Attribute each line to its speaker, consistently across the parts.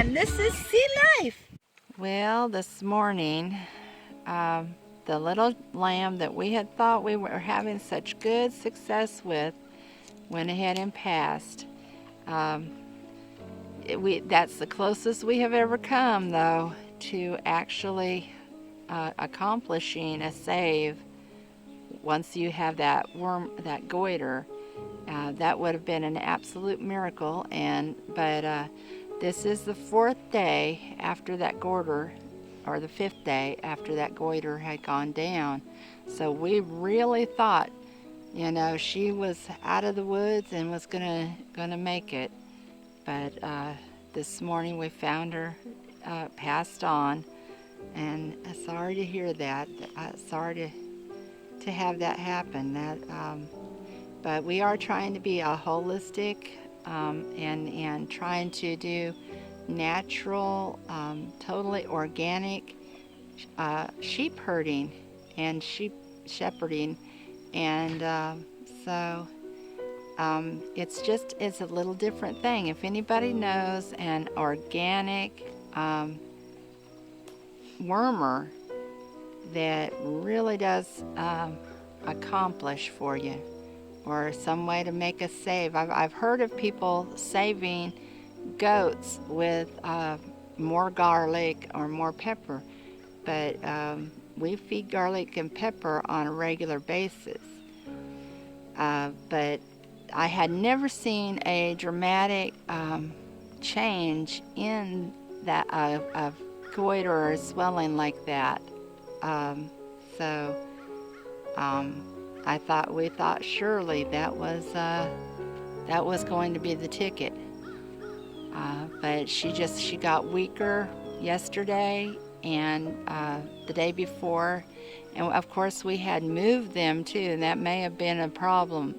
Speaker 1: and this is Sea Life.
Speaker 2: Well, this morning, the little lamb that we had thought we were having such good success with went ahead and passed. That's the closest we have ever come, though, to actually accomplishing a save. Once you have that worm, that goiter, that would have been an absolute miracle. But this is the fourth day after that goiter, or the fifth day after that goiter had gone down. So we really thought, she was out of the woods and was gonna make it. But this morning we found her passed on, and sorry to hear that. Sorry to have that happen. But we are trying to be a holistic and trying to do natural, totally organic sheep herding and sheep shepherding, and so it's a little different thing. If anybody knows an organic wormer that really does accomplish for you, or some way to make a save. I've heard of people saving goats with more garlic or more pepper, but we feed garlic and pepper on a regular basis. But I had never seen a dramatic change in that of goiter or swelling like that. We thought surely that was going to be the ticket. But she got weaker yesterday and the day before, and of course we had moved them too, and that may have been a problem.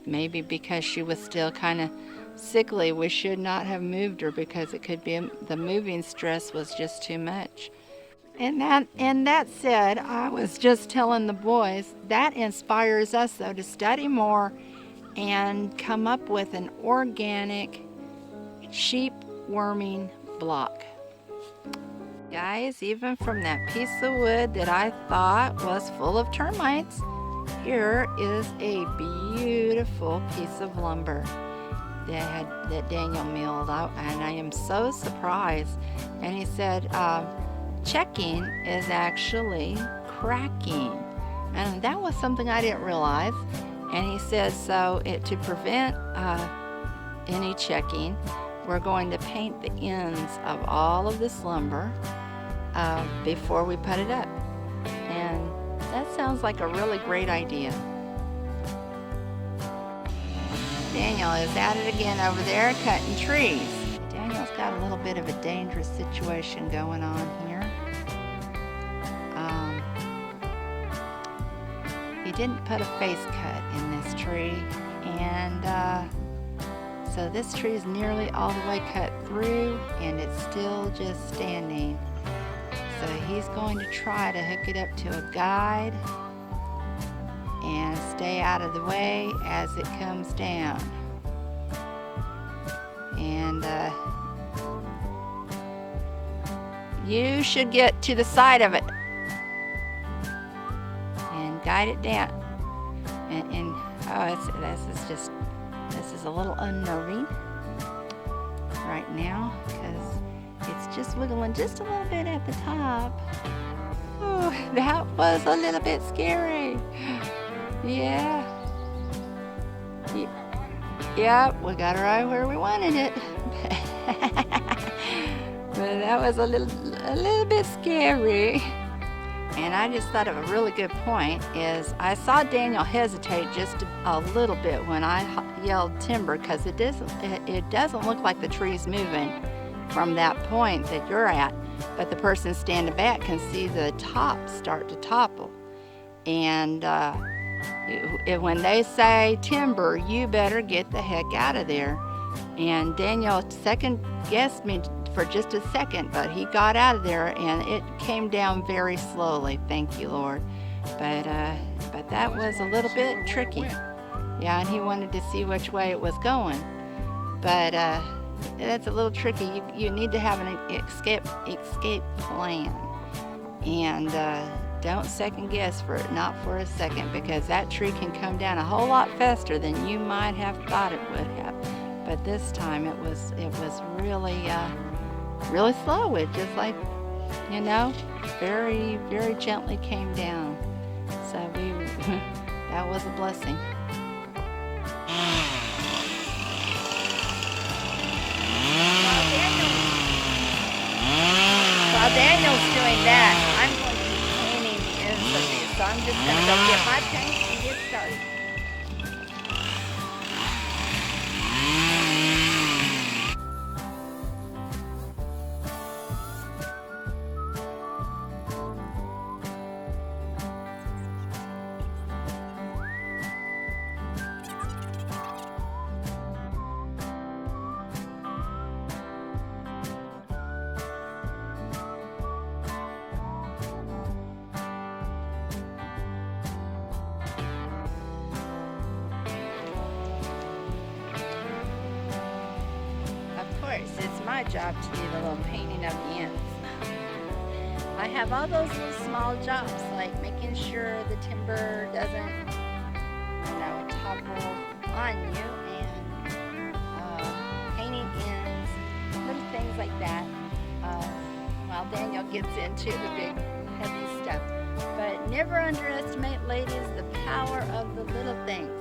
Speaker 2: Maybe because she was still kind of sickly, we should not have moved her, because it could be the moving stress was just too much. And that said, I was just telling the boys, that inspires us, though, to study more and come up with an organic sheep worming block. Guys, even from that piece of wood that I thought was full of termites, here is a beautiful piece of lumber that Daniel milled out, and I am so surprised. And he said, checking is actually cracking, and that was something I didn't realize. And he says, so to prevent any checking, we're going to paint the ends of all of this lumber before we put it up, and that sounds like a really great idea. Daniel is at it again over there cutting trees. Daniel's got a little bit of a dangerous situation going on here. He didn't put a face cut in this tree, and so this tree is nearly all the way cut through, and it's still just standing. So he's going to try to hook it up to a guide and stay out of the way as it comes down. And you should get to the side of it and guide it down. This is a little unnerving right now, because it's just wiggling just a little bit at the top. Oh, that was a little bit scary. Yeah. Yep, we got it right where we wanted it. But that was a little bit scary. And I just thought of a really good point is I saw Daniel hesitate just a little bit when I yelled timber, because it doesn't look like the tree's moving from that point that you're at, but the person standing back can see the top start to topple. And when they say timber, you better get the heck out of there. And Daniel second guessed me for just a second, but he got out of there, and it came down very slowly. Thank you, Lord. But that was a little bit tricky. Yeah, and he wanted to see which way it was going. But that's a little tricky. You need to have an escape plan, and don't second guess for it, not for a second, because that tree can come down a whole lot faster than you might have thought it would have. But this time it was really really slow. It just, like, very, very gently came down. So that was a blessing. While Daniel's doing that, I'm going to be painting the ends of these. So I'm just going to go get my paint and get started. It's my job to do the little painting of the ends. I have all those little small jobs, like making sure the timber doesn't, topple on you, and painting ends, little things like that, while Daniel gets into the big, heavy stuff. But never underestimate, ladies, the power of the little things.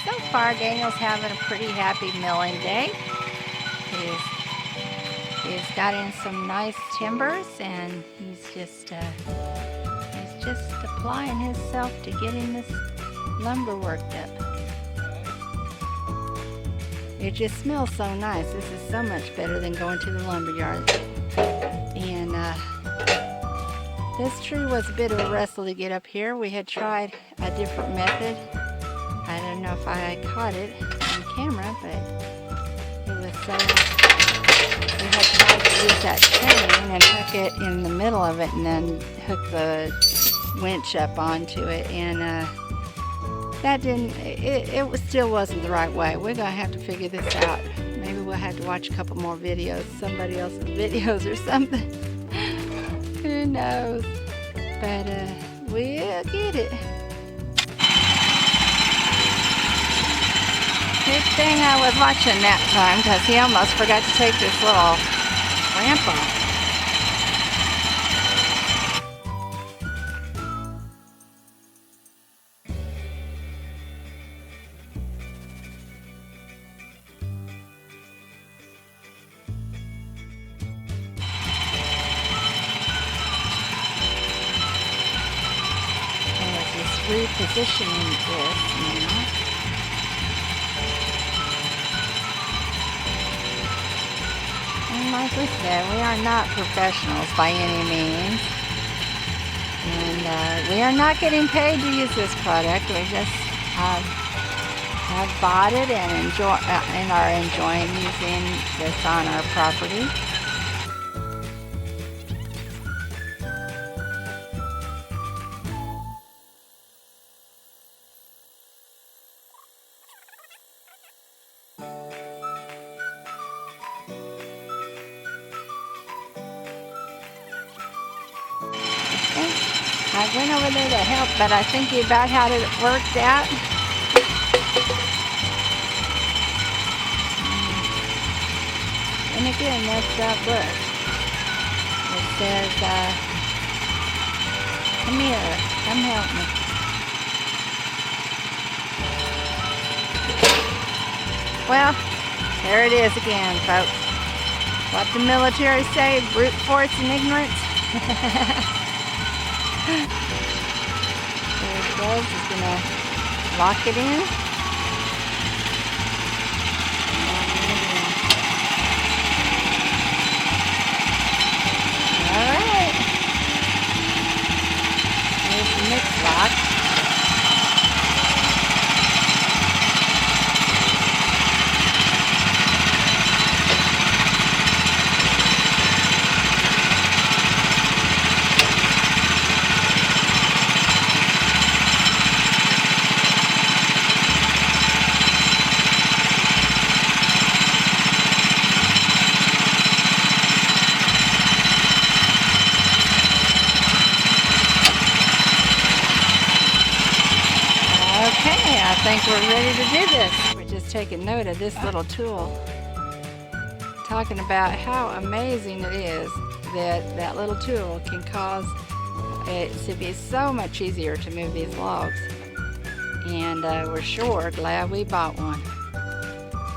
Speaker 2: So far, Daniel's having a pretty happy milling day. He's got in some nice timbers, and he's just applying himself to getting this lumber worked up. It just smells so nice. This is so much better than going to the lumber yard. And this tree was a bit of a wrestle to get up here. We had tried a different method. I don't know if I caught it on camera, but it was so... We had tried to use that chain and hook it in the middle of it, and then hook the winch up onto it, and that didn't... It still wasn't the right way. We're going to have to figure this out. Maybe we'll have to watch a couple more videos, somebody else's videos or something. Who knows? But we'll get it. Good thing I was watching that time, because he almost forgot to take this little ramp off. And it's just repositioning this now. Like we said, we are not professionals by any means, and we are not getting paid to use this product. We just have bought it and are enjoying using this on our property. I went over there to help, but I think you about had it worked out. And again, that's that book. It says, come here, come help me. Well, there it is again, folks. What the military say, brute force and ignorance. There it goes. Just gonna lock it in. All right. There's the mix lock. we're ready to do this. We're just taking note of this little tool. Talking about how amazing it is that that little tool can cause it to be so much easier to move these logs. And we're sure glad we bought one.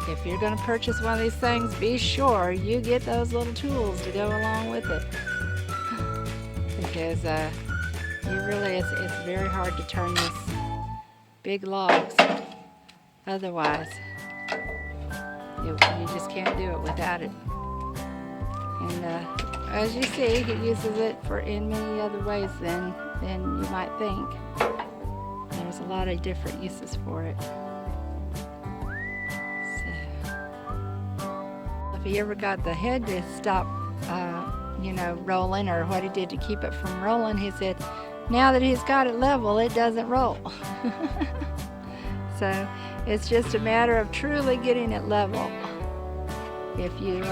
Speaker 2: If you're going to purchase one of these things, be sure you get those little tools to go along with it. Because it's very hard to turn these big logs. Otherwise, you just can't do it without it. And as you see, he uses it in many other ways than you might think. There's a lot of different uses for it. So, if he ever got the head to stop, rolling, or what he did to keep it from rolling, he said, now that he's got it level, it doesn't roll. So it's just a matter of truly getting it level. If you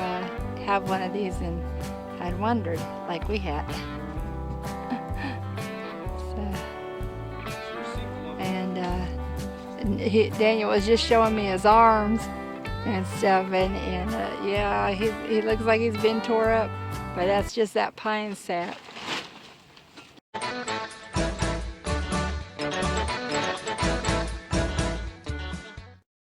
Speaker 2: have one of these and had wondered, like we had. Daniel was just showing me his arms and stuff, and yeah, he looks like he's been tore up, but that's just that pine sap.